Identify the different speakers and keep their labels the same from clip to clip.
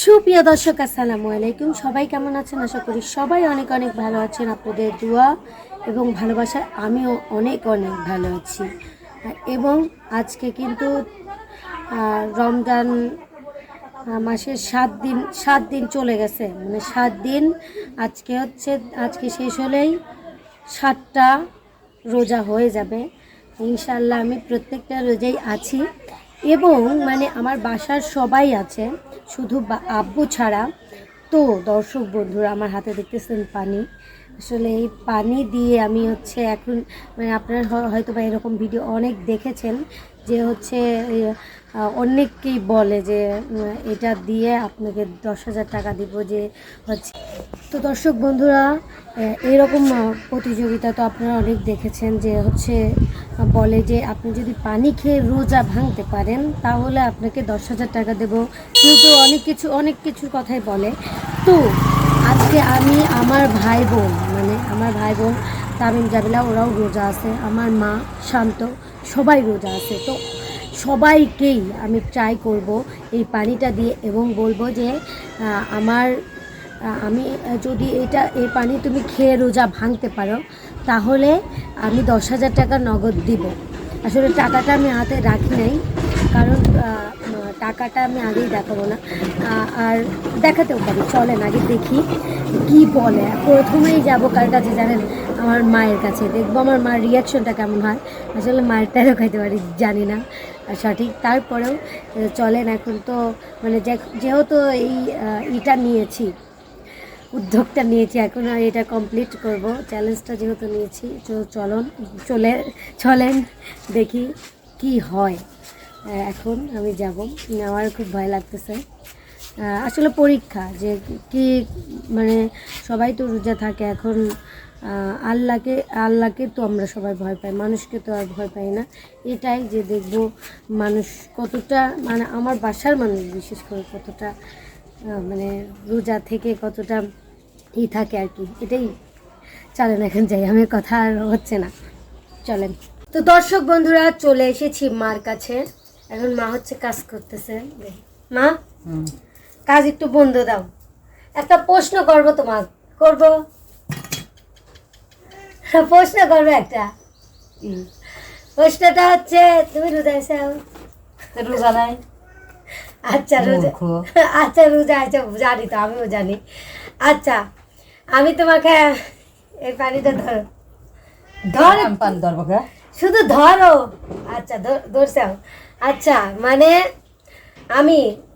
Speaker 1: সুপ্রিয় দর্শক আসসালামু আলাইকুম। সবাই কেমন আছেন? আশা করি সবাই অনেক অনেক ভালো আছেন। আপনাদের দোয়া এবং ভালোবাসায় আমিও অনেক অনেক ভালো আছি। এবং আজকে কিন্তু রমজান মাসের 7 দিন চলে গেছে, মানে 7 দিন। আজকে শেষ হলেই 7টা রোজা হয়ে যাবে ইনশাল্লাহ। আমি প্রত্যেকটা রোজাই আছি এবং মানে আমার বাসার সবাই আছে, শুধু আব্বু ছাড়া। তো দর্শক বন্ধুরা, আমার হাতে দেখতেছেন পানি। আসলে এই পানি দিয়ে আমি এখন মানে আপনারা হয়তো বা এরকম ভিডিও অনেক দেখেছেন যে অনেককেই বলে যে এটা দিয়ে আপনাকে 10,000 টাকা দিব যে হচ্ছে। তো দর্শক বন্ধুরা, এইরকম প্রতিযোগিতা তো আপনারা অনেক দেখেছেন যে বলে যে আপনি যদি পানি খেয়ে রোজা ভাঙতে পারেন তাহলে আপনাকে 10,000 টাকা দেব, কিন্তু অনেক কিছুর কথাই বলে। তো আজকে আমি আমার ভাই বোন তামিম জাবিলা ওরাও রোজা আছে, আমার মা শান্ত সবাই রোজা আছে। তো সবাইকেই আমি ট্রাই করব এই পানিটা দিয়ে এবং বলবো যে আমি যদি এই পানি তুমি খেয়ে রোজা ভাঙতে পারো তাহলে আমি 10,000 টাকা নগদ দিব। আসলে টাকাটা আমি হাতে রাখি নাই, কারণ টাকাটা আমি আগেই দেখাবো না, আর দেখাতেও পারি। চলেন আগে দেখি কি বলে। প্রথমেই যাব কার কাছে জানেন? আমার মায়ের কাছে। দেখবো আমার মার রিয়াকশনটা কেমন হয়। আসলে মায়ের টাইরও খাইতে পারি, জানি না সঠিক। তারপরেও চলেন, এখন তো মানে যেহেতু এটা নিয়েছি, উদ্যোগটা নিয়েছি, এখন আর এটা কমপ্লিট করব। চ্যালেঞ্জটা যেহেতু নিয়েছি, চলেন দেখি কি হয়। এখন আমি যাব, আমার খুব ভয় লাগতেছে। আসলে পরীক্ষা যে কি, মানে সবাই তো রোজা থাকে এখন। আল্লাহকে তো আমরা সবাই ভয় পাই, মানুষকে তো আর ভয় পাই না। এটাই যে দেখব মানুষ কতটা, মানে আমার বাসার মানুষ বিশেষ করে কতটা মানে রোজা থেকে কতটা থাকে আর কি। এটাই। চলেন এখন যাই, আমি কথা আর হচ্ছে না, চলেন। তো দর্শক বন্ধুরা, চলে এসেছি মার কাছে। এখন মা কাজ করতেছে। মা, কাজ একটু বন্ধ দাও, একটা প্রশ্ন করবো তোমার। করবো প্রশ্ন করবে একটা। প্রশ্নটা তুমি রোজা আছো?
Speaker 2: রোজা নাই।
Speaker 1: আচ্ছা রোজা আছে, জানি তো, আমিও জানি। আচ্ছা, আমি তোমাকে এই পানিটা ধরো, শুধু ধরো। আচ্ছা ধরছাও। আচ্ছা, মানে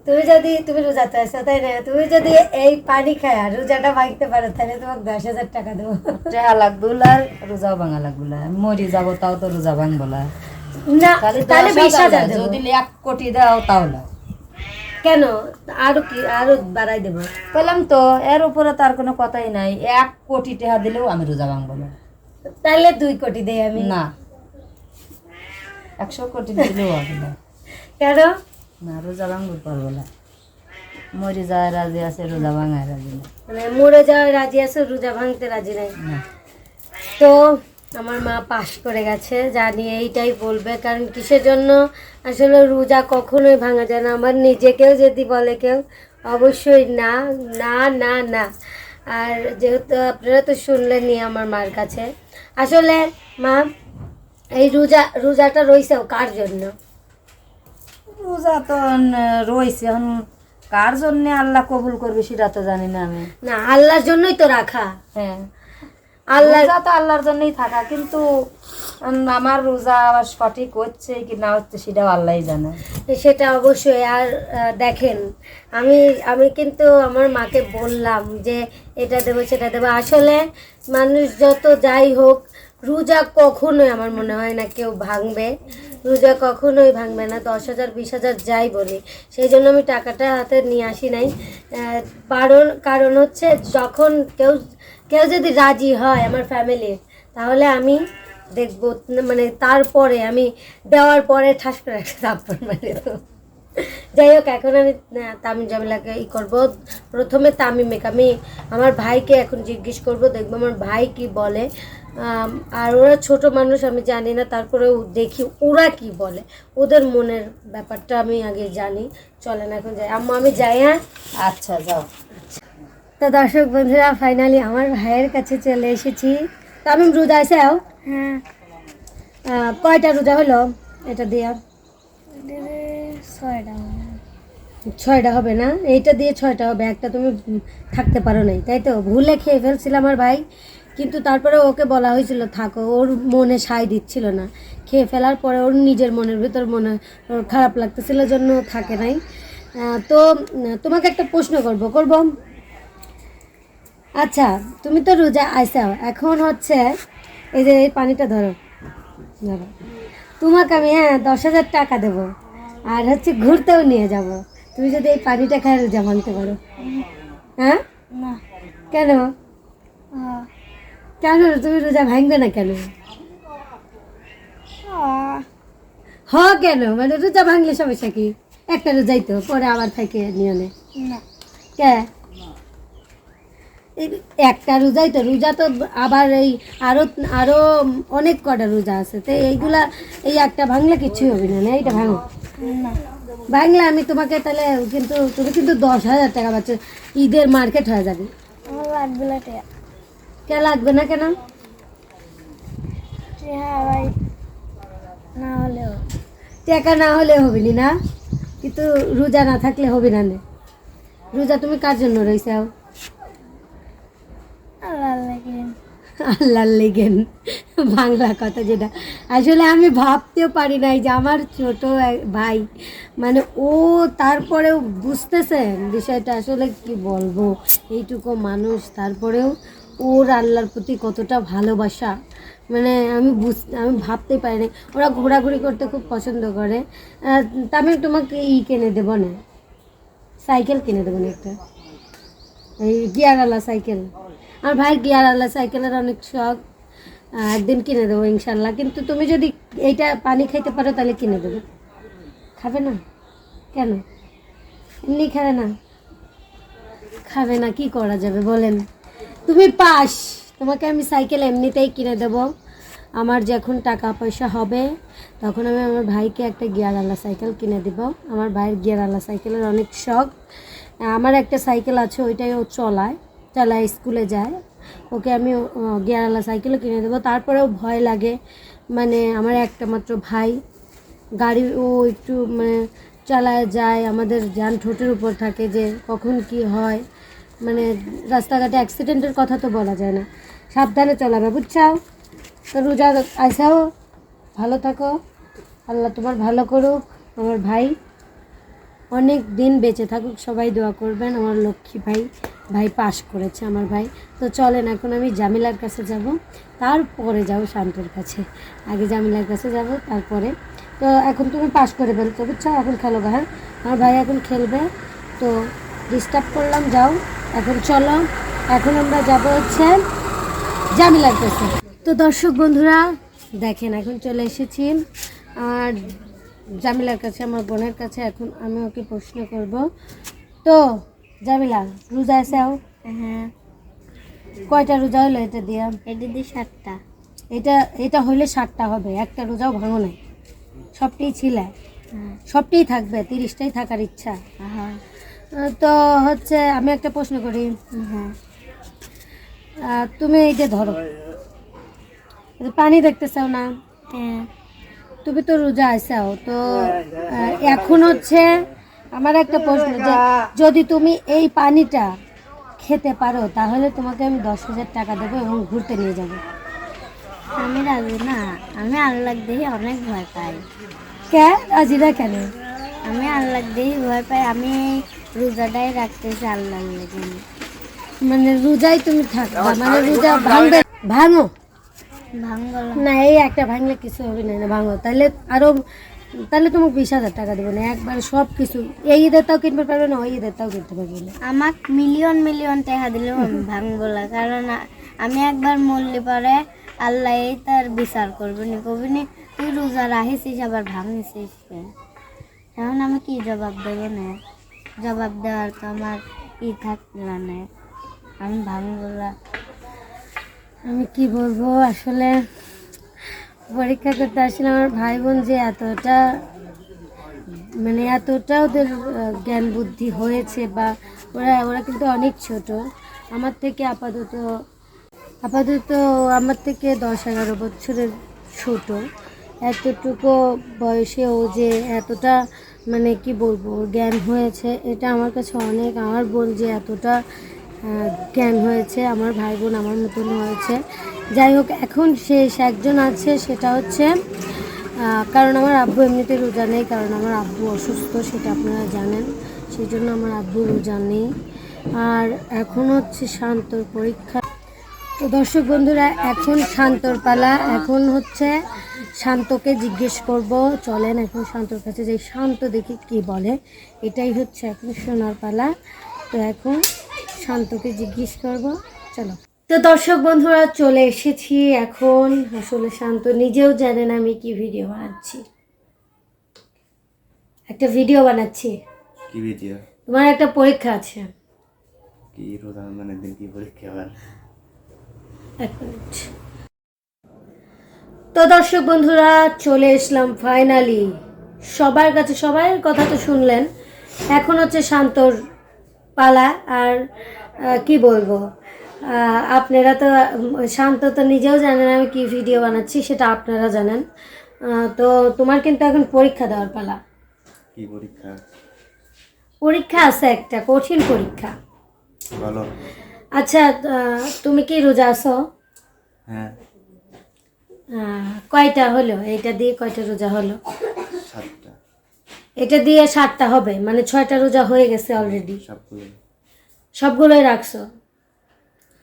Speaker 1: তুমি রোজাতে আছো তাই না? তুমি যদি এই পানি খায় রোজাটা ভাঙতে পারো তাহলে তোমাকে 10,000 টাকা দেবো।
Speaker 2: টাকা লাগবে আর রোজাও ভাঙা লাগবে, মরি যাবো তাও তো রোজা ভাঙবো না।
Speaker 1: তাহলে 20,000 দেবো।
Speaker 2: যদি 1 কোটি দাও তাহলে
Speaker 1: কেন, আরো বাড়াই দেবো।
Speaker 2: বললাম তো, এর উপরে তার কোনো কথাই নাই। 1 কোটি টাকা দিলেও আমি রোজা ভাঙবো না।
Speaker 1: তাহলে 2 কোটি দেই আমি।
Speaker 2: না, 100 কোটি দিলেও হবে না।
Speaker 1: কেন?
Speaker 2: না, রোজা ভাঙবো পারবো না। মরি যায় রাজি আছে, রোজা ভাঙায় রাজি না।
Speaker 1: মানে মরে যাওয়ার রাজি আছে, রোজা ভাঙতে রাজি নাই। তো আমার মা পাশ করে গেছে, জানি এইটাই বলবে। কারণ কিসের জন্য? আসলে রোজা কখনোই ভাঙা যায় না। আমার নিজেকেও যদি বলে কেউ, অবশ্যই না না না না। আর যেহেতু আপনারা তো শুনলেনই আমার মার কাছে। আসলে মা, এই রোজাটা রইছেও কার জন্য?
Speaker 2: রোজা তো রয়েছে, এখন কার জন্য আল্লাহ কবুল করবে সেটা তো জানি না আমি।
Speaker 1: না, আল্লাহর জন্যই তো রাখা।
Speaker 2: হ্যাঁ, রোজা তো আল্লাহর জন্যই থাকা, কিন্তু আমার রোজা আবার সঠিক হচ্ছে কি না হচ্ছে সেটাও আল্লাহই জানে।
Speaker 1: সেটা অবশ্যই। আর দেখেন, আমি কিন্তু আমার মাকে বললাম যে এটা দেবো সেটা দেবো। আসলে মানুষ যত যাই হোক, রোজা কখনোই আমার মনে হয় না কেউ ভাঙবে। রোজা কখনোই ভাঙবে না, 10,000 20,000 যাই বলি। সেই জন্য আমি টাকাটা হাতে নিয়ে আসি নাই। কারণ যখন কেউ যদি রাজি হয় আমার ফ্যামিলির, তাহলে আমি দেখবো, মানে তারপরে আমি দেওয়ার পরে ঠাস করে একটা থাপ্পড় মারি দেবো। যাই হোক, এখন আমি তামিম জামিলাকে করবো। প্রথমে আমি আমার ভাইকে এখন জিজ্ঞেস করব, দেখবো আমার ভাই কি বলে। আর ওরা ছোট মানুষ, আমি জানি না, তারপরেও দেখি ওরা কি বলে, ওদের মনের ব্যাপারটা আমি আগে জানি। চলেন এখন যাই। আম্মা, আমি যাই। হ্যাঁ,
Speaker 2: আচ্ছা যাও।
Speaker 1: তো দর্শক বন্ধুরা, ফাইনালি আমার ভাইয়ের কাছে চলে এসেছি। তো আমি রোজা আসাও।
Speaker 3: হ্যাঁ
Speaker 1: কয়টা রোজা হলো এটা দিয়া?
Speaker 3: দিদি 6টা
Speaker 1: 6টা হবে না, এইটা দিয়ে 6টা হবে। একটা তুমি থাকতে পারো নাই, তাই তো? ভুলে খেয়ে ফেলছিল আমার ভাই, কিন্তু তারপরে ওকে বলা হয়েছিল থাকো, ওর মনে সায় দিচ্ছিল না। খেয়ে ফেলার পরে ওর নিজের মনের ভিতর মনে ওর খারাপ লাগতেছিল জন্য থাকে নাই। তো তোমাকে একটা প্রশ্ন করব। আচ্ছা, তুমি তো রোজা আইসাও, এখন হচ্ছে এই যে এই পানিটা ধরো, তোমাকে আমি 10,000 টাকা দেবো, আর হচ্ছে ঘুরতেও নিয়ে যাব, তুমি যদি এই পানিটা খায় রোজা ভাঙতে পারো। হ্যাঁ?
Speaker 3: না
Speaker 1: কেন?
Speaker 3: আহ,
Speaker 1: কেন তুমি রোজা ভাঙবে না কেন?
Speaker 3: আহ,
Speaker 1: হ কেন? মানে রোজা ভাঙলে সমস্যা কি? একটা রোজাই তো, পরে আবার থাকে নিয়নে।
Speaker 3: না
Speaker 1: কে? এই একটা রোজাই তো, রোজা তো আবার এই আরো আরো অনেক কটা রোজা আছে, তো এইগুলা এই একটা ভাঙলে কিছুই হবে না। না, এইটা ভাঙো।
Speaker 3: না
Speaker 1: ভাঙলে আমি তোমাকে তাহলে কিন্তু, তুমি কিন্তু 10,000 টাকা পাচ্ছ, ঈদের মার্কেট হয়ে যাবে।
Speaker 3: আমার লাগবে না টিয়া।
Speaker 1: কে লাগবে না কেন?
Speaker 3: টিয়া ভাই না হলেও
Speaker 1: টাকা না হলে হবে না, কিন্তু রোজা না থাকলে হবে না। রোজা তুমি কার জন্য রয়েছে?
Speaker 3: আল্লাহ লাগে
Speaker 1: আল্লাহর লেগেন, বাংলা কথা যেটা। আসলে আমি ভাবতেও পারি নাই যে আমার ছোট এক ভাই, মানে ও তারপরেও বুঝতেছে বিষয়টা। আসলে কি বলবো, এইটুকু মানুষ তারপরেও ওর আল্লাহর প্রতি কতটা ভালোবাসা, মানে আমি ভাবতেই পারি না। ওরা ঘোরাঘুরি করতে খুব পছন্দ করে। তা আমি তোমাকে কিনে দেবো না, সাইকেল কিনে দেবো না একটা, এই গিয়ারওয়ালা সাইকেল। আমার ভাইয়ের গিয়ারওয়ালা সাইকেলের অনেক শখ, একদিন কিনে দেবো ইনশাল্লাহ। কিন্তু তুমি যদি এইটা পানি খাইতে পারো তাহলে কিনে দেবো। খাবে না কেন? এমনি খাবে না? খাবে না, কি করা যাবে বলেন? তুমি পাস, তোমাকে আমি সাইকেল এমনিতেই কিনে দেবো। আমার যখন টাকা পয়সা হবে তখন আমি আমার ভাইকে একটা গিয়ারওয়ালা সাইকেল কিনে দেবো। আমার ভাইয়ের গিয়ারওয়ালা সাইকেলের অনেক শখ। আমার একটা সাইকেল আছে, ওইটাই ও চালায় স্কুলে যায়। ওকে আমি গিয়ারওয়ালা সাইকেলও কিনে দেবো। তারপরেও ভয় লাগে, মানে আমার একটা মাত্র ভাই, গাড়ি ও একটু মানে চালায় যায়, আমাদের যান ঠোঁটের উপর থাকে, যে কখন কি হয়, মানে রাস্তাঘাটে অ্যাক্সিডেন্টের কথা তো বলা যায় না। সাবধানে চালাবে, বুঝছাও? তো রোজা আইসাও, ভালো থাকো, আল্লাহ তোমার ভালো করুক। আমার ভাই অনেক দিন বেঁচে থাকুক, সবাই দোয়া করবেন। আমার লক্ষ্মী ভাই পাশ করেছে আমার ভাই। তো চলেন এখন আমি জামিলার কাছে যাব, তারপরে যাব শান্তর কাছে। আগে জামিলার কাছে যাব, তারপরে। তো এখন তুমি পাশ করে ফেলছো, বুঝছো? এখন খেলো গা। হ্যাঁ, আমার ভাই এখন খেলবে, তো ডিস্টার্ব করলাম। যাও এখন, চলো এখন আমরা যাব হচ্ছে জামিলার কাছে। তো দর্শক বন্ধুরা দেখেন, এখন চলে এসেছি আর জামিলার কাছে, আমার বোনের কাছে। এখন আমি ওকে প্রশ্ন করব। তো জামিলা, রোজা আসাও?
Speaker 3: হ্যাঁ
Speaker 1: কয়টা রোজা হলো এটা দিয়া?
Speaker 3: এটা দিয়ে 7টা।
Speaker 1: এটা হইলে 7টা হবে, একটা রোজাও ভাঙো নাই, সবটাই ছিল,
Speaker 3: হ্যাঁ
Speaker 1: সবটাই থাকবে, 30টাই থাকার ইচ্ছা।
Speaker 3: হ্যাঁ
Speaker 1: তো হচ্ছে আমি একটা প্রশ্ন করি।
Speaker 3: হ্যাঁ
Speaker 1: তুমি এই যে ধরো, এটা পানি দেখতে চাও না?
Speaker 3: হ্যাঁ
Speaker 1: তুমি তো রোজা আসাও, তো এখন হচ্ছে আমার একটা প্রশ্ন, যে যদি তুমি এই পানিটা খেতে পারো তাহলে তোমাকে আমি 10,000 টাকা দেবো এবং ঘুরতে নিয়ে যাবো।
Speaker 3: আমি রাজি না, আমি আল্লাহ দেখে অনেক ভয় পাই।
Speaker 1: কে রাজিরা কেন?
Speaker 3: আমি আল্লাহ দেখে ভয় পাই, আমি রোজাটাই রাখতেছি আল্লাহ লেগে।
Speaker 1: মানে রোজাই তুমি থাকবা, মানে রোজা ভাঙবে? ভাঙো
Speaker 3: ভাঙ্গল
Speaker 1: না, এই একটা ভাঙলে কিছু হবে না, ভাঙো তাহলে আরো, তাহলে তোমাকে 20,000 টাকা দেবো না একবারে সব কিছু। এই ঈদের তাও কিনতে পারবে না, ওই ঈদের তাও কিনতে পারবে না।
Speaker 3: আমাক মিলিয়ন মিলিয়ন টাকা দিলেও আমি ভাঙবো না, কারণ আমি একবার মরলে পরে আল্লাহ তার বিচার করবে নি, কবি নি তুই রোজা রাখিস আবার ভাঙিস। এখন আমি কি জবাব দেবো না? জবাব দেওয়ার তো আমার ই থাকবে না, আমি ভাঙবো না।
Speaker 1: আমি কি বলবো, আসলে পরীক্ষা করতে আসলে আমার ভাই বোন যে এতটা মানে এতটা ওদের জ্ঞান বুদ্ধি হয়েছে, বা ওরা ওরা কিন্তু অনেক ছোট আমার থেকে, আপাতত আমার থেকে 10-11 বছরের ছোট। এতটুকু বয়সে ও যে এতটা মানে কি বলবো ওর জ্ঞান হয়েছে, এটা আমার কাছে অনেক। আমার বোন যে এতটা জ্ঞান হয়েছে, আমার ভাই বোন আমার মতন হয়েছে। যাই হোক, এখন শেষ একজন আছে, সেটা হচ্ছে কারণ আমার আব্বু এমনিতে রোজা নেই, কারণ আমার আব্বু অসুস্থ, সেটা আপনারা জানেন, সেই জন্য আমার আব্বু রোজা নেই। আর এখন হচ্ছে শান্তর পরীক্ষা। তো দর্শক বন্ধুরা, এখন শান্তর পালা। এখন হচ্ছে শান্তকে জিজ্ঞেস করব, চলেন এখন শান্তর কাছে যাই, শান্ত দেখি কি বলে। এটাই হচ্ছে এখন শোনার পালা। তো এখন শান্তকে জিজ্ঞেস করব, চলো। তো দর্শক বন্ধুরা, চলে এসেছি এখন। আসলে শান্ত নিজেও জানে না আমি কি ভিডিও বানাচ্ছি। একটা ভিডিও বানাচ্ছি।
Speaker 4: কি ভিডিও?
Speaker 1: তোমার একটা পরীক্ষা আছে।
Speaker 4: কি রোজা মানে দিন কি পরীক্ষা আবার?
Speaker 1: এক মিনিট। তো দর্শক বন্ধুরা, চলে এসলাম ফাইনালি সবার কাছে। সবার কথা তো শুনলেন, এখন হচ্ছে শান্তর পালা। আর কি বলবো, আপনারা তো শান্ত তো নিজেও জানেন আমি কি ভিডিও বানাচ্ছি, সেটা আপনারা জানেন। তো তোমার কিন্তু এখন পরীক্ষা দেওয়ার পালা।
Speaker 4: কি পরীক্ষা?
Speaker 1: পরীক্ষা আছে, একটা কঠিন পরীক্ষা।
Speaker 4: বলো।
Speaker 1: আচ্ছা, তুমি কি রোজা আছো?
Speaker 4: হ্যাঁ।
Speaker 1: কয়টা হলো? এটা দিয়ে কয়টা রোজা হলো?
Speaker 4: 7টা।
Speaker 1: এটা দিয়ে 7টা হবে, মানে 6টা রোজা হয়ে গেছে অলরেডি। সবগুলোই রাখছো?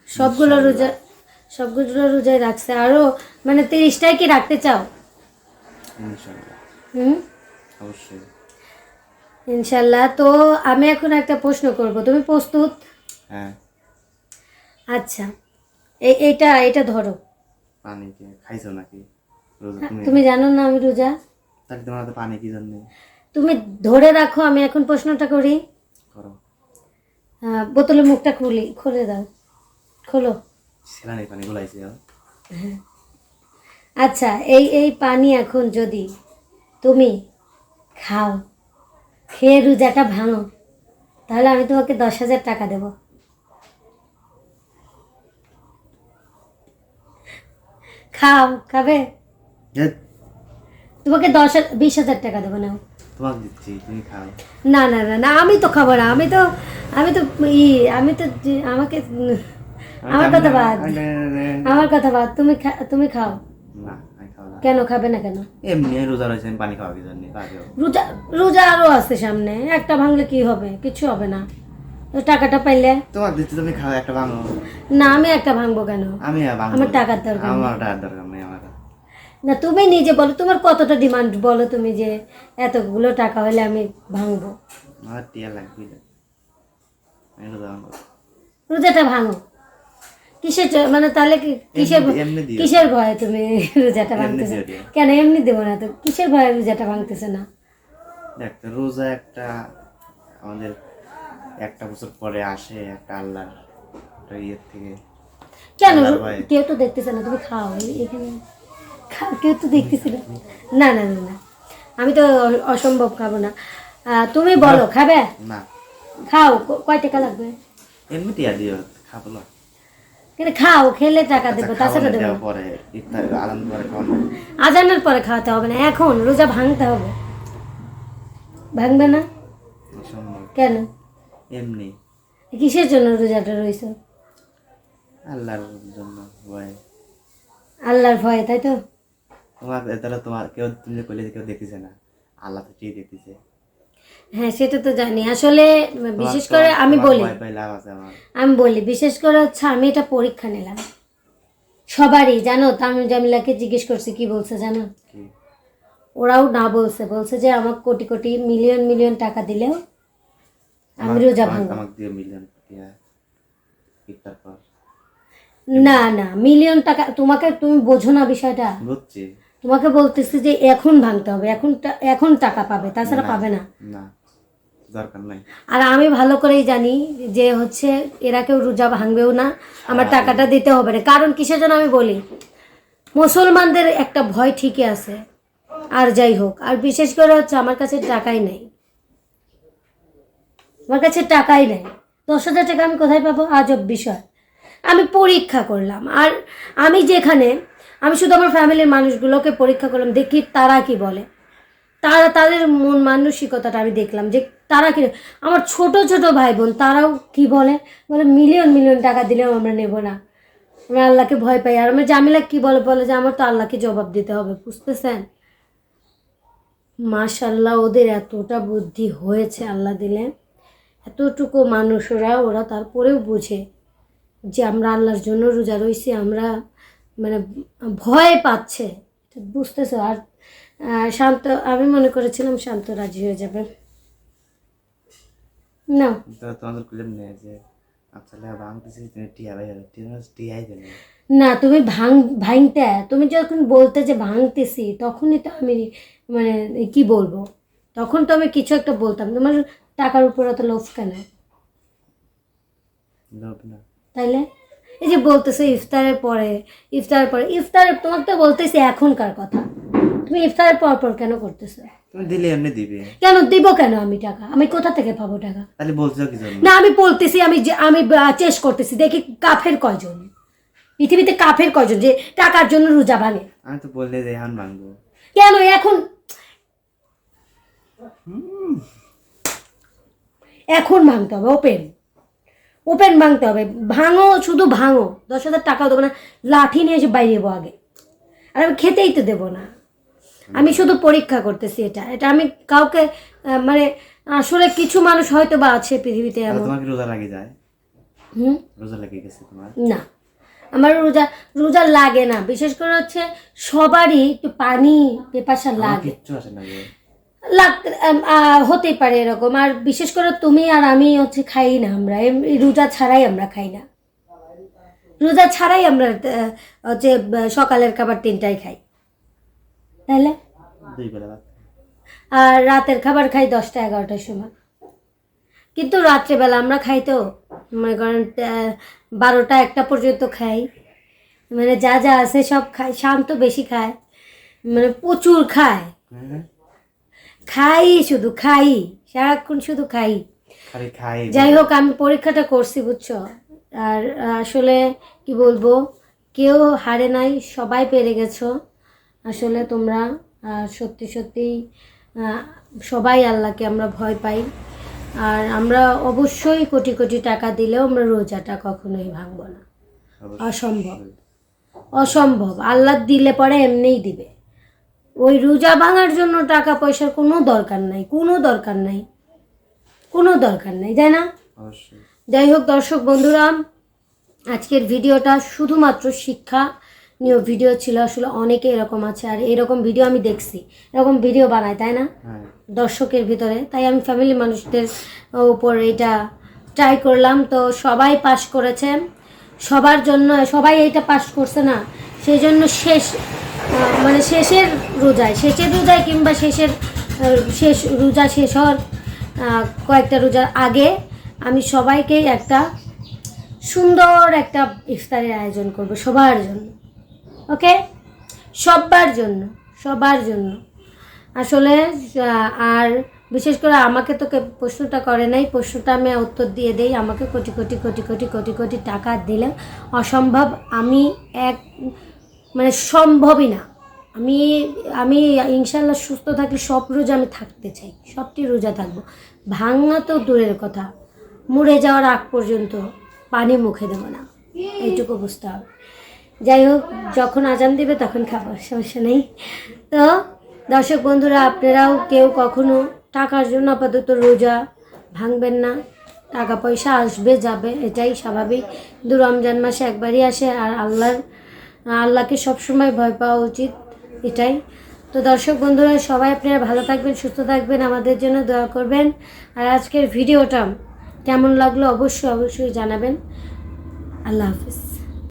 Speaker 1: সবগুলো রোজাই রাখছে। আরো মানে 30টাই কি রাখতে চাও?
Speaker 4: ইনশাআল্লাহ। অবশ্যই
Speaker 1: ইনশাল্লাহ। তো আমি এখন একটা প্রশ্ন করব, তুমি প্রস্তুত?
Speaker 4: হ্যাঁ।
Speaker 1: আচ্ছা, এটা ধরো।
Speaker 4: পানি কি খাইছো নাকি? রোজা
Speaker 1: তুমি জানো না আমি রোজা?
Speaker 4: তাহলে তোমার হাতে পানি কি জন্য?
Speaker 1: তুমি ধরে রাখো, আমি এখন প্রশ্নটা করি।
Speaker 4: করো।
Speaker 1: বোতলের মুখটা খুলে দাও, খোলো।
Speaker 4: সেরানি পানি গুলাইছে।
Speaker 1: আচ্ছা, এই পানি এখন যদি তুমি খাও, খেয়ে রোজাটা ভাঙো, তাহলে আমি তোমাকে 10,000 টাকা দেব। খাবে? তোমাকে 20,000 টাকা দেবো। নাও।
Speaker 4: তোমাকে দিচ্ছি, তুমি খাও।
Speaker 1: না না না না, আমি তো খাবো না। আমি তো আমাকে আমার কথা বাদ, আমার কথা বাদ। তুমি খাও।
Speaker 4: না, আমি খাবো না।
Speaker 1: কেন খাবে না? কেন?
Speaker 4: এমনি রোজা রয়েছে, পানি খাওয়া কি জন্য?
Speaker 1: রোজা আরো আছে সামনে, একটা ভাঙলে কি হবে? কিছু হবে না। তো টাকাটা পাইলে
Speaker 4: তোমার দিচ্ছি, তুমি খাও, একটা ভাঙো।
Speaker 1: না, আমি একটা ভাঙবো কেন?
Speaker 4: আমি ভাঙবো।
Speaker 1: আমার টাকার দরকার নেই।
Speaker 4: আমার টাকার দরকার নেই আমার।
Speaker 1: না, তুমি নিজে বলো তোমার কতটা ডিমান্ড, বলো তুমি যে এতগুলো টাকা হলে আমি ভাঙবো।
Speaker 4: আমার টিয়া লাগবে না। আমি রোজা ভাঙবো।
Speaker 1: রোজাটা ভাঙো। মানে তাহলে
Speaker 4: এমনি দিও।
Speaker 1: কিসের ভয়ে তুমি রোজাটা
Speaker 4: এমনি
Speaker 1: ভাঙতেছো?
Speaker 4: দিও।
Speaker 1: কেন এমনি দেবো না তো? কিসের ভয়ে রোজাটা ভাঙতেছে না?
Speaker 4: দেখ, রোজা একটা আমাদের 1টা বছর পরে আসে, একটা আল্লাহর ইয়ের থেকে।
Speaker 1: কেন?
Speaker 4: আল্লাহর ভয়ে।
Speaker 1: কেউ তো দেখতেছে না, তুমি খাও। এখানে কেউ তো দেখতেছিল না। না না না, আমি তো অসম্ভব খাবো না। তুমি বলো, খাবে?
Speaker 4: না।
Speaker 1: খাও। কয় টাকা লাগবে?
Speaker 4: এমনি টিয়া দিও, খাবো না।
Speaker 1: কিন্তু খাও, খেলে টাকা দেবো, তাছাড়া দেবো না।
Speaker 4: পরে ইফতার আজান পরে খাওয়ানো।
Speaker 1: আজানের পরে খাওয়াতে হবে না, এখন রোজা ভাঙতে হবে। ভাঙবে না
Speaker 4: অসম্ভব।
Speaker 1: কেন?
Speaker 4: এমনি
Speaker 1: কিসের জন্য রোজাটা রয়েছে?
Speaker 4: আল্লাহর জন্য ভয়।
Speaker 1: আল্লাহর ভয়ে, তাই তো?
Speaker 4: তোমার কেউ, তুমি যে কইলে কেউ দেখতেছে না, আল্লাহ তো ঠিক দেখতেছে।
Speaker 1: হ্যাঁ, সেটা তো জানি। আসলে বিশেষ করে আমি বলি, বিশেষ করে হচ্ছে আমি এটা পরীক্ষা নিলাম সবারই। জানো, তামিম জামিলাকে জিজ্ঞেস করছি, কি বলছে জানো? ওরাও না বলছে যে আমাকে কোটি কোটি মিলিয়ন মিলিয়ন টাকা দিলেও আমি রোজা ভাঙবো।
Speaker 4: আমাকে দিয়ে মিলিয়ন ইফতার পর।
Speaker 1: না না, মিলিয়ন টাকা তুমি বোঝো না বিষয়টা।
Speaker 4: বুঝছি।
Speaker 1: তোমাকে বলতেছি যে এখন ভাঙতে হবে, এখন টাকা পাবে, তাছাড়া পাবে না।
Speaker 4: না, দরকার নাই।
Speaker 1: আর আমি ভালো করেই জানি যে হচ্ছে এরা কেউ রোজা ভাঙবেও না, আমার টাকাটা দিতে হবে না। কারণ কিসের জন্য আমি বলি, মুসলমানদের একটা ভয় ঠিকই আছে, আর যাই হোক, আর বিশেষ করে হচ্ছে আমার কাছে টাকাই নেই, আমার কাছে টাকাই নেই। 10,000 টাকা আমি কোথায় পাবো? আজব বিষয়। আমি পরীক্ষা করলাম, আর আমি যেখানে, আমি শুধু আমার ফ্যামিলির মানুষগুলোকে পরীক্ষা করলাম, দেখি তারা কি বলে, তাদের মন মানসিকতাটা আমি দেখলাম যে তারা কি, আমার ছোট ছোট ভাই বোন তারাও কি বলে মিলিয়ন মিলিয়ন টাকা দিলেও আমরা নেব না, আমি আল্লাহকে ভয় পাই। আর আমার জামিলা কি বলে যে আমার তো আল্লাহকে জবাব দিতে হবে, বুঝতেছেন? মাশাল্লাহ, ওদের এতটা বুদ্ধি হয়েছে আল্লাহ দিলে, এতটুকু মানুষরা, ওরা তারপরেও বুঝে যে আমরা আল্লাহর জন্য রোজা রয়েছি, আমরা মানে ভয় পাচ্ছে, বুঝতেছো? আর শান্ত, আমি মনে করেছিলাম শান্ত রাজি হয়ে যাবে, না
Speaker 4: তো তোমাদের কুলেম নেই যে আচ্ছা ভাঙতেছি, তুমি টিয়া ভাই টিয়াই দেন
Speaker 1: না, তুমি ভাঙতে, তুমি যখন বলতে যে ভাঙতেছি, তখনই তো আমি মানে কি বলবো, তখন তো আমি কিছু একটা বলতাম। তোমার টাকার উপর অত লোভ কেন?
Speaker 4: লোভ না,
Speaker 1: তাইলে এই যে বলতেছে ইফতারের পরে, তোমাকে তো বলতেছি এখনকার কথা, তুমি ইফতারের পর পর কেন করতেছো?
Speaker 4: তুমি দিলে এমনি দিবে,
Speaker 1: কেন দিব? কেন আমি টাকা, আমি কোথা থেকে পাবো টাকা?
Speaker 4: তাহলে বলছো কি জন্য?
Speaker 1: না, আমি বলতেছি, আমি চেষ্টা করতেছি, দেখি কাফের কয়জন, পৃথিবীতে কাফের কয়জন যে টাকার জন্য রোজা ভাঙে?
Speaker 4: আমি তো বললে যে এখন ভাঙবো,
Speaker 1: কেন এখন ভাঙতে হবে, ওপেন ভাঙতে হবে। ভাঙো, শুধু ভাঙো, 10,000 টাকাও দেবো না, লাঠি নিয়ে এসে বাইরেবো আগে, আর আমি খেতেই তো দেবো না। আমি শুধু পরীক্ষা করতেছি, এটা আমি কাউকে মানে আসলে কিছু মানুষ হয়তো বা আছে পৃথিবীতে এমন।
Speaker 4: তোমাকে রোজা লাগে যায়?
Speaker 1: হুম,
Speaker 4: রোজা লেগে গেছে তোমার?
Speaker 1: না, আমার রোজা লাগে না। বিশেষ করে হচ্ছে সবারই একটু পানি পেপাসা লাগে,
Speaker 4: কিচ্ছু আসে না গো।
Speaker 1: হতেই পারে এরকম। আর বিশেষ করে তুমি আর আমি হচ্ছে খাই না, আমরা রোজা ছাড়াই আমরা খাই না, রোজা ছাড়াই আমরা হচ্ছে সকালের খাবার 3টায় খাই, তাহলে
Speaker 4: 2 বেলা ভাত।
Speaker 1: আর রাতের খাবার খাই 10টা 11টার সময়। কিন্তু রাত্রেবেলা আমরা খাই তো মনে করেন 12টা 1টা পর্যন্ত খাই, মানে যা যা আছে সব খাই। শান্ত বেশি খায়, মানে প্রচুর খায়, খাই শুধু খাই, সারাক্ষণ শুধু খাই।
Speaker 4: খালি খাই।
Speaker 1: যাই হোক, আমি পরীক্ষাটা করছি, বুঝছো? আর আসলে কি বলবো, কেউ হারে নাই, সবাই পেরে গেছো। আসলে তোমরা সত্যি সত্যি সবাই আল্লাহকে আমরা ভয় পাই, আর আমরা অবশ্যই কোটি কোটি টাকা দিলেও আমরা রোজাটা কখনোই ভাঙবো না, অসম্ভব। আল্লাহ দিলে পরে এমনিই দিবে, ওই রোজা ভাঙার জন্য টাকা পয়সার কোনো দরকার নাই, তাই না?
Speaker 4: অবশ্যই।
Speaker 1: যাই হোক দর্শক বন্ধুরা, আজকের ভিডিওটা শুধুমাত্র শিক্ষা নিয়ে ভিডিও ছিল। আসলে অনেকে এরকম আছে, আর এরকম ভিডিও আমি দেখছি, এরকম ভিডিও বানায়, তাই না, দর্শকের ভিতরে। তাই আমি ফ্যামিলি মানুষদের উপর এটা ট্রাই করলাম। তো সবাই পাস করেছে, সবার জন্য সবাই এইটা পাস করছে না, সেই জন্য মানে শেষের রোজায় কিংবা শেষ রোজা শেষ হওয়ার কয়েকটা রোজার আগে আমি সবাইকেই একটা সুন্দর একটা ইফতারের আয়োজন করব, সবার জন্য। ওকে, সবার জন্য আসলে। আর বিশেষ করে আমাকে তোকে প্রশ্নটা করে নাই, প্রশ্নটা আমি উত্তর দিয়ে দেই। আমাকে কোটি কোটি কোটি কোটি কোটি কোটি টাকা দিলে অসম্ভব, আমি মানে সম্ভবই না। আমি ইনশাল্লাহ সুস্থ থাকলে সব রোজা আমি থাকতে চাই, সবটি রোজা থাকবো। ভাঙা তো দূরের কথা, মরে যাওয়ার আগ পর্যন্ত পানি মুখে দেবো না, এইটুকু বুঝতে হবে। যাই হোক, যখন আজান দিবে তখন খাবো, সমস্যা নেই। তো দর্শক বন্ধুরা, আপনারাও কেউ কখনো টাকার জন্য আপাতত রোজা ভাঙবেন না। টাকা পয়সা আসবে যাবে, এটাই স্বাভাবিক, কিন্তু রমজান মাসে একবারই আসে, আর আল্লাহকে সবসময় ভয় পাওয়া উচিত, এটাই। তো দর্শক বন্ধুরা, সবাই আপনারা ভালো থাকবেন, সুস্থ থাকবেন, আমাদের জন্য দোয়া করবেন। আর আজকের ভিডিওটা কেমন লাগলো অবশ্যই জানাবেন। আল্লাহ হাফিজ।